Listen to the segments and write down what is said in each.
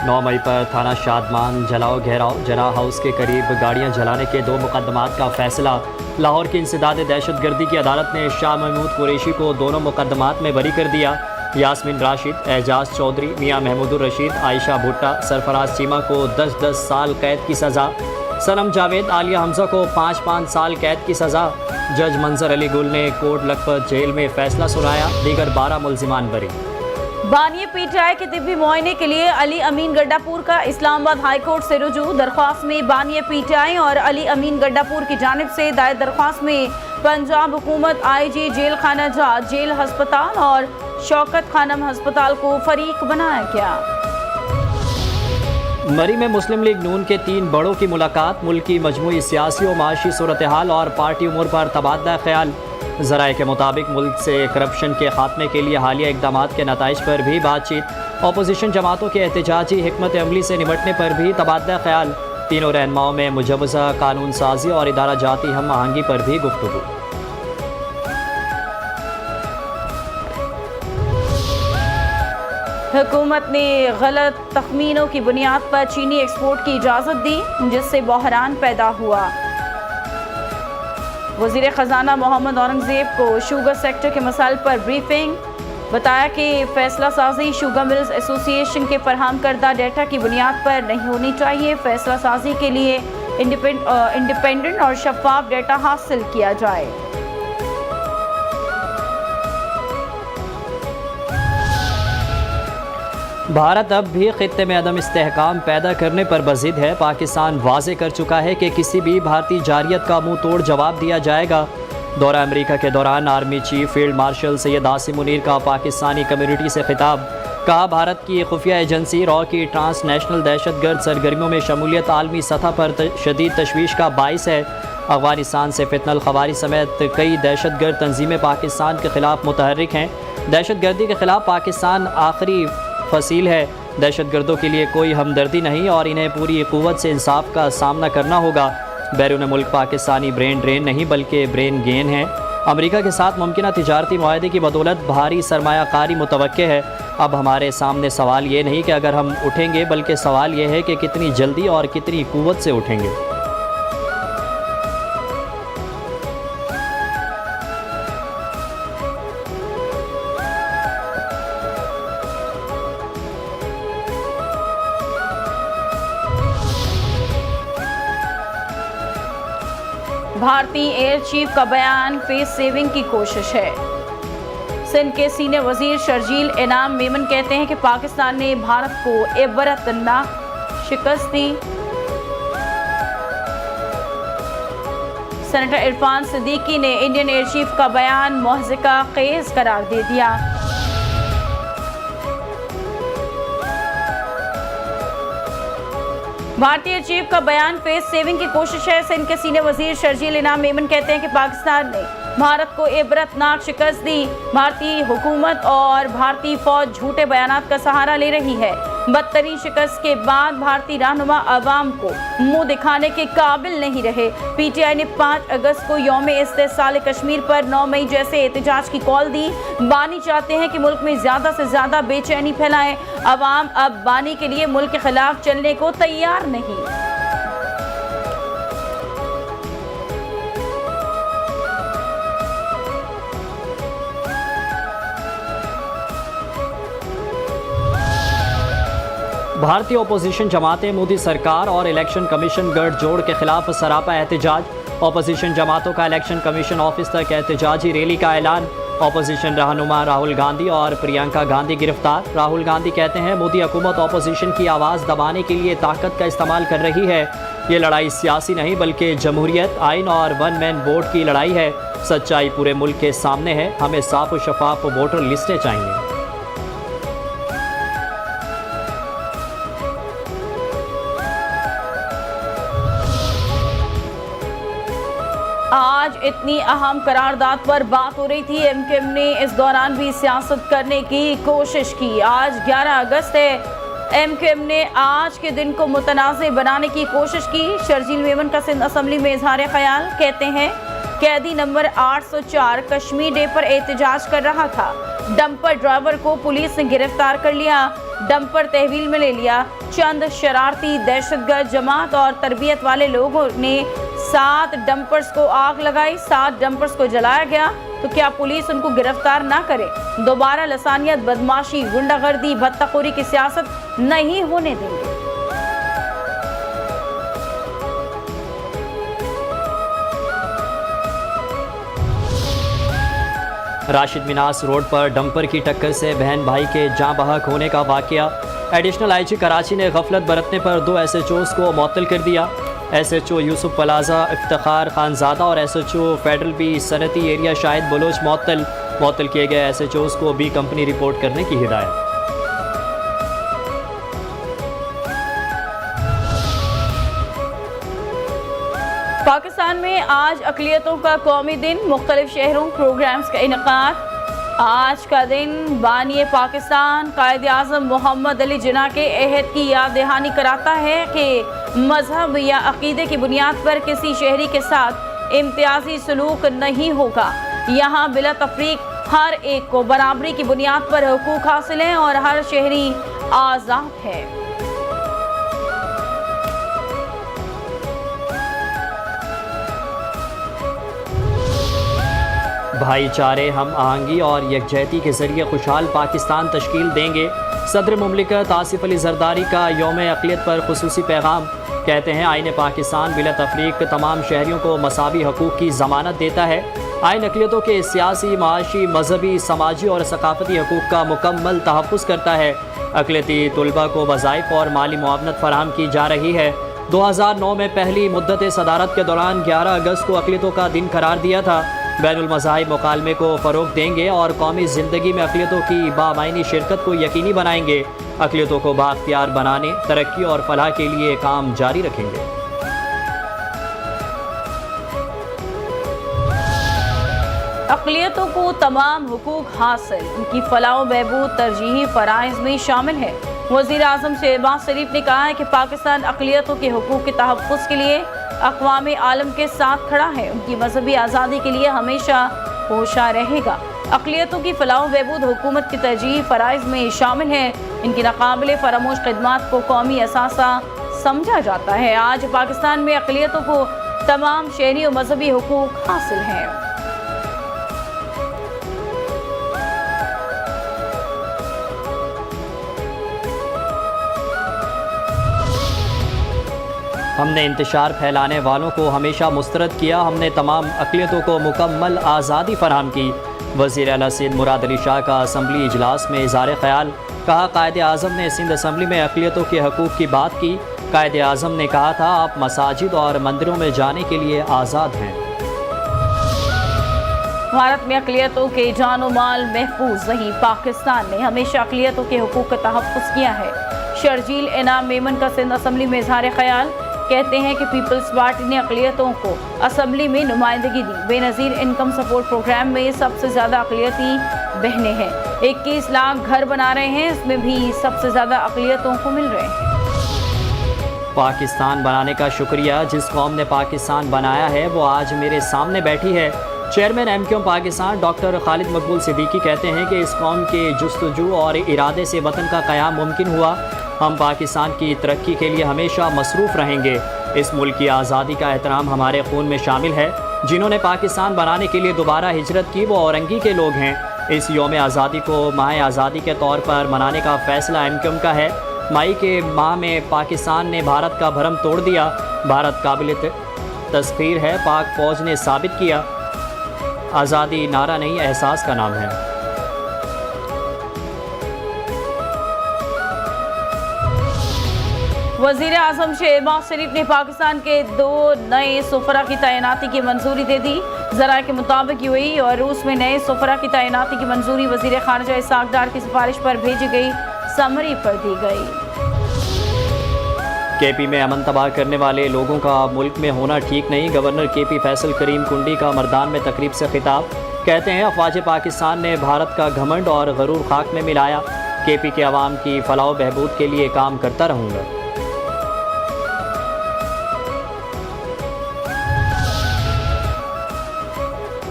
9 मई पर थाना शादमान जलाओ घेराव जना हाउस के करीब गाड़ियां जलाने के 2 मुकदमात का फैसला। लाहौर की इंसदाद दहशतगर्दी की अदालत ने शाह महमूद कुरैशी को दोनों मुकदमात में बरी कर दिया। यास्मीन राशिद, एजाज चौधरी, मियाँ महमूदुर रशीद, आयशा भुट्टा, सरफराज चीमा को 10-10 साल कैद की सज़ा। सनम जावेद, आलिया हमजा को 5-5 साल कैद की सज़ा। जज मंजर अली गुल ने कोट लखपत जेल में फैसला सुनाया। दीगर 12 मुल्जिमान बरी। बानी पीटीआई के तिब्बी मुआयने के लिए अली अमीन गड्डापुर का इस्लामाबाद हाई कोर्ट से रुजू। दरख्वास्त में बानी पीटीआई और अली अमीन गड्डापुर की जानिब से दायर दरख्वास्त में पंजाब हुकूमत, IG, जेल खाना जहाज, जेल हस्पताल और शौकत खानम हस्पताल को फरीक बनाया गया। मरी में मुस्लिम लीग नून के 3 बड़ों की मुलाकात। मुल्क की मजमूई सियासी और माशी सूरत हाल और पार्टी उमूर पर तबादला ख्याल। ज़राए के मुताबिक मुल्क से करप्शन के खात्मे के लिए हालिया इकदाम के नताइज पर भी बातचीत। अपोजिशन जमातों के एहतजाजी हिकमत अमली से निपटने पर भी तबादला ख्याल। तीनों रहनुमाओं में मुजवज़ा कानून साजी और इदारा जाती हम आहंगी पर भी गुफ्तगू। हुकूमत ने गलत तखमीनों की बुनियाद पर चीनी एक्सपोर्ट की इजाज़त दी, जिससे बहरान पैदा हुआ। वज़ीर ख़जाना मोहम्मद औरंगज़ेब को शुगर सेक्टर के मसाइल पर ब्रीफिंग। बताया कि फैसला साजी शुगर मिल्स एसोसिएशन के फरहम करदा डेटा की बुनियाद पर नहीं होनी चाहिए। फैसला साजी के लिए इंडिपेंडेंट और शफाफ डेटा हासिल किया जाए। भारत अब भी खित्ते में अदम इस्तेहकाम पैदा करने पर बज़िद है। पाकिस्तान वाज़े कर चुका है कि किसी भी भारतीय जारियत का मुंह तोड़ जवाब दिया जाएगा। दौरा अमेरिका के दौरान army chief field marshal Syed Asim Munir का पाकिस्तानी कम्युनिटी से खिताब। कहा, भारत की खुफिया एजेंसी रॉ की ट्रांसनेशनल दहशतगर्द सरगर्मियों में शमूलियत आलमी सतह पर शदीद तशवीश का बाइस है। अफगानिस्तान से फितनल खवारी समेत कई दहशतगर्द तंजीमें पाकिस्तान के खिलाफ मुतहर्रिक हैं। दहशतगर्दी के खिलाफ पाकिस्तान आखिरी फसील है। दहशतगर्दों के लिए कोई हमदर्दी नहीं और इन्हें पूरी क़ुव्वत से इंसाफ का सामना करना होगा। बैरून मुल्क पाकिस्तानी ब्रेन ड्रेन नहीं बल्कि ब्रेन गेन है। अमेरिका के साथ मुमकिन तिजारती मुआहदे की बदौलत भारी सरमायाकारी मुतवक्के है। अब हमारे सामने सवाल ये नहीं कि अगर हम उठेंगे, बल्कि सवाल ये है कि कितनी जल्दी और कितनी क़ुव्वत से उठेंगे। भारतीय एयर चीफ का बयान फेस सेविंग की कोशिश है। सिंध के सीनियर वजीर शर्जील इनाम मेमन कहते हैं कि पाकिस्तान ने भारत को इबरतनाक शिकस्त दी। सेनेटर इरफान सिद्दीकी ने इंडियन एयर चीफ का बयान मुहज़्ज़िका खेज़ करार दे दिया। भारतीय चीफ का बयान फेस सेविंग की कोशिश है। सिंध के सीनियर वजीर शर्जील इनाम मेमन कहते हैं कि पाकिस्तान ने भारत को इबरतनाक शिकस्त दी। भारतीय हुकूमत और भारतीय फौज झूठे बयानात का सहारा ले रही है। बदतरीन शिकस्त के बाद भारतीय रहनुमा अवाम को मुंह दिखाने के काबिल नहीं रहे। PTI ने 5 अगस्त को यौम इस्तेसाल कश्मीर पर 9 मई जैसे एहतजाज की कॉल दी। बानी चाहते हैं कि मुल्क में ज़्यादा से ज़्यादा बेचैनी फैलाएं। अवाम अब बानी के लिए मुल्क के खिलाफ चलने को तैयार नहीं। भारतीय अपोजिशन जमातें मोदी सरकार और इलेक्शन कमीशन गठजोड़ के खिलाफ सरापा एहतजाज। अपोजिशन जमातों का इलेक्शन कमीशन ऑफिस तक एहतजाजी रैली का ऐलान। अपोजिशन रहनुमा राहुल गांधी और प्रियंका गांधी गिरफ्तार। राहुल गांधी कहते हैं मोदी हुकूमत अपोजिशन की आवाज़ दबाने के लिए ताकत का इस्तेमाल कर रही है। ये लड़ाई सियासी नहीं बल्कि जमहूरियत, आइन और 1 मैन वोट की लड़ाई है। सच्चाई पूरे मुल्क के सामने है। हमें साफ और शफाफ वोटर लिस्टें चाहिए। आज इतनी अहम करारदाद पर बात हो रही थी। MKM ने इस दौरान भी सियासत करने की कोशिश की। आज 11 अगस्त है। MKM ने आज के दिन को मुतनाज़े बनाने की कोशिश की। शर्जील मेमन का सिंध असम्बली में इजहार ख्याल। कहते हैं कैदी नंबर 804 कश्मीर डे पर एहतजाज कर रहा था। डंपर ड्राइवर को पुलिस ने गिरफ्तार कर लिया। डंपर तहवील में ले लिया। चंद शरारती दहशतगर्द जमात और तरबियत वाले लोगों ने 7 डंपर्स को आग लगाई, 7 डंपर्स को जलाया गया। तो क्या पुलिस उनको गिरफ्तार ना करे? दोबारा लसानियत, बदमाशी, गुंडागर्दी, बदतखोरी की सियासत नहीं होने देंगे। राशिद मिनास रोड पर डंपर की टक्कर से बहन भाई के जाँ बहक होने का वाकया। एडिशनल आईजी कराची ने गफलत बरतने पर 2 SHOs को मुअत्तल कर दिया। SHO यूसुफ पलाजा इफ्तिखार खानजादा और SHO फेडरल बी सनती एरिया शाहिद बलोच मुअत्तल किए गए SHOs को बी कंपनी रिपोर्ट करने की हिदायत। पाकिस्तान में आज अक़लियतों का कौमी दिन, मुख्तलिफ शहरों प्रोग्राम्स का इनेकाद। आज का दिन बानी पाकिस्तान कायद-ए-आज़म मोहम्मद अली जिन्ना के अहद की याद दहानी कराता है कि मजहब या अकीदे की बुनियाद पर किसी शहरी के साथ इम्तियाजी सलूक नहीं होगा। यहाँ बिला तफरीक हर एक को बराबरी की बुनियाद पर हुकूक हासिल हैं और हर शहरी आज़ाद है। भाईचारे, हम आहंगी और यकजहती के जरिए खुशहाल पाकिस्तान तश्कील देंगे। सदर मुमलिकत आसिफ अली जरदारी का यौम अक़लियत पर खुसूसी पैगाम। कहते हैं आईन पाकिस्तान बिला तफरीक तमाम शहरियों को मसावी हकूक़ की ज़मानत देता है। आईन अक़लियतों के सियासी, माशी, मजहबी, समाजी और सकाफ़ती हकूक़ का मुकम्मल तहफ़्फ़ुज़ करता है। अक़लियती तलबा को वज़ाइफ और माली मुआवनत फ़राहम की जा रही है। 2009 में पहली मुद्दत सदारत के दौरान 11 अगस्त को अक़लियतों का दिन करार दिया था। बैनुल मज़ाहिब मुकालमे को फ़रोग़ देंगे और कौमी ज़िंदगी में अक़लियतों की बामायनी शिरकत को यकीनी बनाएंगे। अक़लियतों को बाख्तियार बनाने, तरक्की और फलाह के लिए काम जारी रखेंगे। अक़लियतों को तमाम हुकूक हासिल, उनकी फलाह बहबूद तरजीही फ़राइज़ में शामिल है। वज़ीर आज़म शहबाज शरीफ ने कहा है कि पाकिस्तान अक़लियतों के हुकूक के तहफ़्फ़ुज़ के लिए अक़वाम आलम के साथ खड़ा है। उनकी मजहबी आज़ादी के लिए हमेशा होशियार रहेगा। अक़लियतों की फलाह बहबूद हुकूमत की तरजीही फ़राइज़ में शामिल है। इनकी नाकाबिले फ़रामोश खिदमात को कौमी असासा समझा जाता है। आज पाकिस्तान में अक़लियतों को तमाम शहरी और मजहबी हुकूक हासिल हैं। हमने इंतशार फैलाने वालों को हमेशा मुस्तरद किया। हमने तमाम अक़लियतों को मुकम्मल आज़ादी फ़राहम की। वज़ीर आला सिंध मुराद अली शाह का असम्बली इजलास में इज़हार ख़याल। कहा कायद आज़म ने सिंध असम्बली में अक़लियतों के हकूक़ की बात की। कायद आज़म ने कहा था आप मसाजिद और मंदिरों में जाने के लिए आज़ाद हैं। भारत में अक़लियतों के जानो माल महफूज नहीं। पाकिस्तान ने हमेशा अक़लियतों के हुकूक़ का तहफ़्फ़ुज़ किया है। शर्जील इनाम मेमन का सिंध असम्बली में इज़हार ख़याल। कहते हैं कि पीपल्स पार्टी ने अक़लियतों को असम्बली में नुमाइंदगी दी। बेनज़ीर इनकम सपोर्ट प्रोग्राम में सबसे ज़्यादा अक़लियती बहनें हैं। 21 लाख घर बना रहे हैं, इसमें भी सबसे ज़्यादा अक़लियतों को मिल रहे हैं। पाकिस्तान बनाने का शुक्रिया। जिस कौम ने पाकिस्तान बनाया है वो आज मेरे सामने बैठी है। Chairman MQM Pakistan doctor Khalid मकबूल सिद्दीकी कहते हैं कि इस कौम के जुस्तजू और इरादे से वतन का क़याम मुमकिन हुआ। हम पाकिस्तान की तरक्की के लिए हमेशा मसरूफ़ रहेंगे। इस मुल्क की आज़ादी का एहतराम हमारे खून में शामिल है। जिन्होंने पाकिस्तान बनाने के लिए दोबारा हिजरत की वो औरंगी के लोग हैं। इस यौम आज़ादी को माह आज़ादी के तौर पर मनाने का फ़ैसला MQM का है। मई के माह में पाकिस्तान ने भारत का भरम तोड़ दिया। भारत काबिल तस्खीर है। पाक फ़ौज ने साबित किया आज़ादी नारा नहीं एहसास का नाम है। वज़ीर आज़म शहबाज शरीफ ने पाकिस्तान के 2 नए सफ़रा की तैनाती की मंजूरी दे दी। ज़राए के मुताबिक UAE और रूस में नए सफ़रा की तैनाती की मंजूरी वज़ीर ख़ारजा इसहाक़ डार की सिफारिश पर भेजी गई समरी पर दी गई। KP में अमन तबाह करने वाले लोगों का मुल्क में होना ठीक नहीं। गवर्नर KP फैसल करीम कुंडी का मर्दान में तकरीब से खिताब। कहते हैं अफ़वाज पाकिस्तान ने भारत का घमंड और गरूर खाक में मिलाया। KP के अवाम की फलाह बहबूद के लिए काम करता रहूँगा।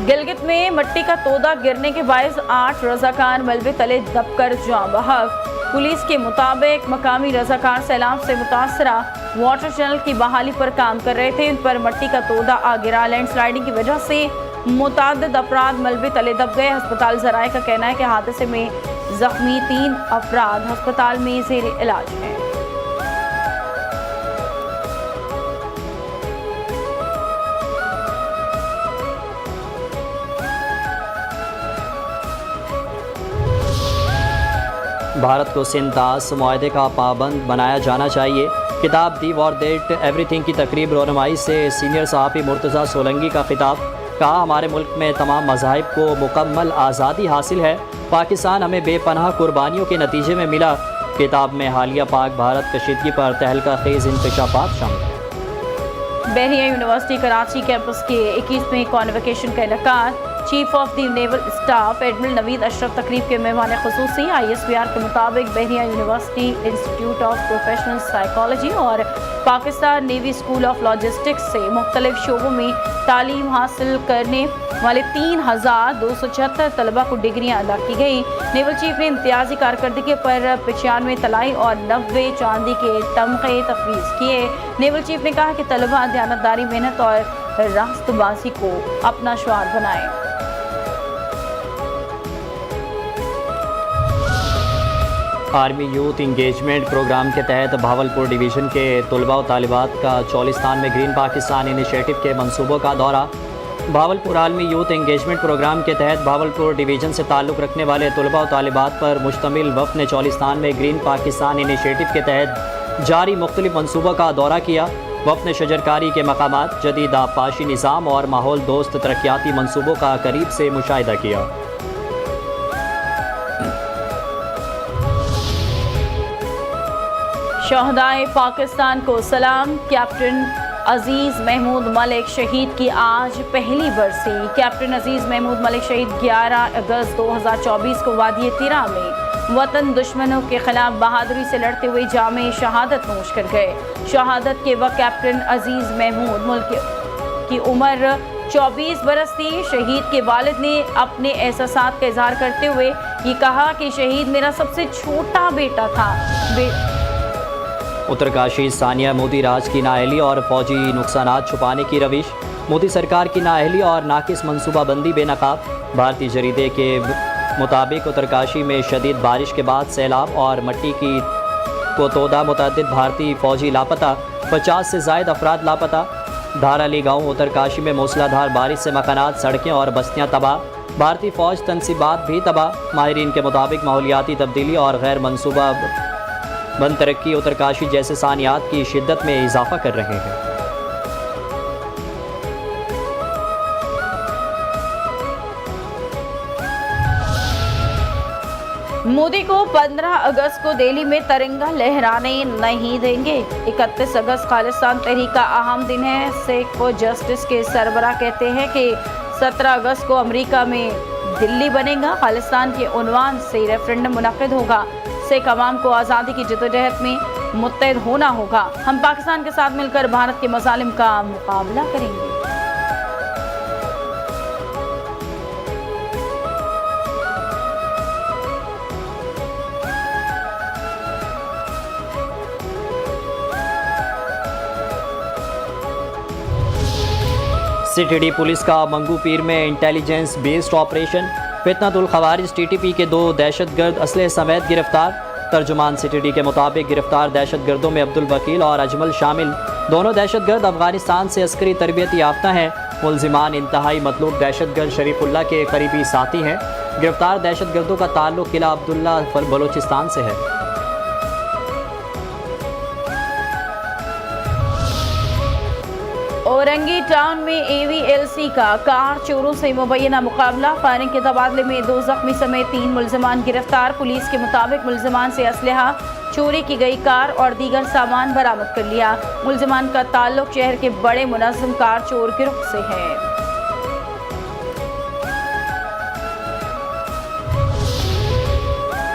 गिलगित में मिट्टी का तोदा गिरने के बायस 8 रज़ाकार मलबे तले दबकर जाँ बहक। पुलिस के मुताबिक मकामी रजाकार सैलाब से मुतासरा वाटर चैनल की बहाली पर काम कर रहे थे। उन पर मिट्टी का तोदा आ गिरा। लैंडस्लाइडिंग की वजह से मुताद्दिद अफराद मलबे तले दब गए। अस्पताल ज़राए का कहना है कि हादसे में जख्मी 3 अफराद अस्पताल में ज़ेर इलाज हैं। भारत को सिंतास मुआहदे का पाबंद बनाया जाना चाहिए। किताब दी वॉर दैट एवरीथिंग की तकरीब रोनमाई से सीनियर सहाफ़ी मुर्तज़ा सोलंकी का खिताब। कहा, हमारे मुल्क में तमाम मज़ाहिब को मुकम्मल आज़ादी हासिल है। पाकिस्तान हमें बेपनाह कुर्बानियों के नतीजे में मिला। किताब में हालिया पाक भारत कशीदगी पर तहलका खेज़ इंकशाफात शामिल है। बहरिया यूनिवर्सिटी कराची कैंपस के 21वें कॉन्वोकेशन का इनेकाद। Chief of the naval staff admiral Naveed Ashraf तकरीब के मेहमान खुसूसी। ISPR के मुताबिक Bahria university, institute of professional psychology और Pakistan navy school of logistics से मुख्तलिफ शोबों में तालीम हासिल करने वाले 3276 तलबा को डिग्रियाँ अदा की गई। नेवल चीफ ने इम्तियाजी कारकर्दगी पर 95 तलाई और 90 चांदी के तमगे तफवीज़ किए। नेवल चीफ ने कहा कि तलबा दयानतदारी, मेहनत और रास्तबाजी को अपना शुआर बनाएं। आर्मी यूथ इंगेजमेंट प्रोग्राम के तहत भावलपुर डिवीज़न के तलबा और तालिबात का चौलिस्तान में ग्रीन पाकिस्तान इनिशिएटिव के मंसूबों का दौरा। Bahawalpur army youth engagement programme के तहत भावलपुर डिवीज़न से ताल्लुक़ रखने वाले तलबा और तालिबात पर मुश्तमिल वफ़द ने चौलिस्तान में ग्रीन पाकिस्तान इनिशिएटिव के तहत जारी मुख्तलिफ मंसूबों का दौरा किया। वफ़द ने शजरकारी के मकामात, जदीद आबपाशी निज़ाम और माहौल दोस्त तरक्याती मंसूबों का करीब से मुशाहिदा किया। शहदाए पाकिस्तान को सलाम। कैप्टन अजीज़ महमूद मलिक शहीद की आज पहली बरसी। कैप्टन अजीज़ महमूद मलिक शहीद 11 अगस्त 2024 को वादी तिरा में वतन दुश्मनों के खिलाफ बहादुरी से लड़ते हुए जामे शहादत नोश कर गए। शहादत के वक्त कैप्टन अजीज़ महमूद मुल्क की उम्र 24 बरस थी। शहीद के वालिद ने अपने एहसासात का इजहार करते हुए ये कहा कि शहीद मेरा सबसे छोटा बेटा था। उत्तरकाशी सानिया मोदी राज की नाअहली और फौजी नुकसानात छुपाने की रविश। मोदी सरकार की नाअहली और नाकिस मनसूबाबंदी बेनकाब। भारतीय जरीदे के मुताबिक उत्तरकाशी में शदीद बारिश के बाद सैलाब और मिट्टी की तोदा मुतअद्दिद भारतीय फौजी लापता। 50 से ज़ायद अफराद लापता। धाराली गाँव उत्तरकाशी में मूसलाधार बारिश से मकानात, सड़कें और बस्तियाँ तबाह। भारतीय फ़ौज तनसीबात भी तबाह। माहिरीन के मुताबिक माहौलियाती तब्दीली और गैर मनसूबा बंद तरक्की उत्तरकाशी जैसे सानियात की शिद्दत में इजाफा कर रहे हैं। मोदी को 15 अगस्त को दिल्ली में तिरंगा लहराने नहीं देंगे। 31 अगस्त खालिस्तान तहरीक का अहम दिन है। सेक फॉर जस्टिस के सरबराह कहते हैं कि 17 अगस्त को अमेरिका में दिल्ली बनेगा। खालिस्तान के उन्वान से रेफरेंडम मुनक्किद होगा। सिख अवाम को आज़ादी की जद्दोजहद में मुत्तहिद होना होगा। हम पाकिस्तान के साथ मिलकर भारत के मज़ालिम का मुकाबला करेंगे। सिटी पुलिस का मंगू पीर में इंटेलिजेंस बेस्ड ऑपरेशन। फितनतुल खवारिज TTP के 2 दहशतगर्द असले समेत गिरफ्तार। तर्जुमान सिटी के मुताबिक गिरफ्तार दहशतगर्दों में अब्दुल वकील और अजमल शामिल। दोनों दहशतगर्द अफगानिस्तान से अस्करी तरबियत याफ्ता हैं। मुल्जिमान इंतहाई मतलूब दहशतगर्द शरीफुल्लाह के करीबी साथी हैं। गिरफ्तार दहशतगर्दों का ताल्लुक किला अब्दुल्ला बलोचिस्तान से है। औरंगी टाउन में AVLC का कार चोरों से मुबैना मुकाबला। फायरिंग के तबादले में 2 जख्मी समेत 3 मुल्जिमान गिरफ्तार। पुलिस के मुताबिक मुल्जिमान से असलहा, चोरी की गई कार और दीगर सामान बरामद कर लिया। मुल्जिमान का ताल्लुक शहर के बड़े मुनज़्ज़म कार चोर गिरोह से है।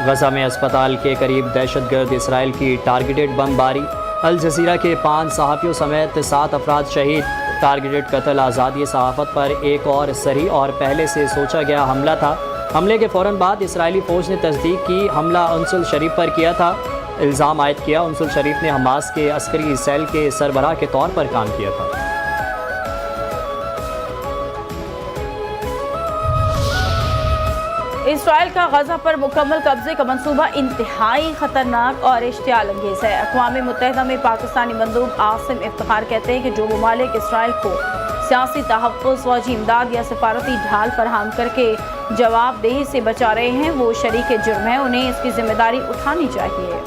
गजा में अस्पताल के करीब दहशतगर्द इसराइल की टारगेटेड बमबारी। अल जज़ीरा के 5 सहाफ़ियों समेत 7 अफराद शहीद। टारगेटेड कत्ल आज़ादी सहाफ़त पर एक और सरी और पहले से सोचा गया हमला था। हमले के फ़ौरन बाद इसराइली फ़ौज ने तस्दीक की हमला उनसुल शरीफ पर किया था। इल्ज़ाम आयद किया उनसुल शरीफ ने हमास के अस्करी सेल के सरबराह के तौर पर काम किया था। इसराइल का गजा पर मुकम्मल कब्जे का मंसूबा इंतहाई खतरनाक और इश्तियाल अंगेज है। अक़वाम मुत्तहिदा में पाकिस्तानी मंदूब आसिम इफ्तिखार कहते हैं कि जो ममालिक इसराइल को सियासी तहफ़्फ़ुज़, फ़ौजी इमदाद या सफारती ढाल फराहम करके जवाबदेही से बचा रहे हैं वो शरीक जुर्म है, उन्हें इसकी जिम्मेदारी उठानी चाहिए।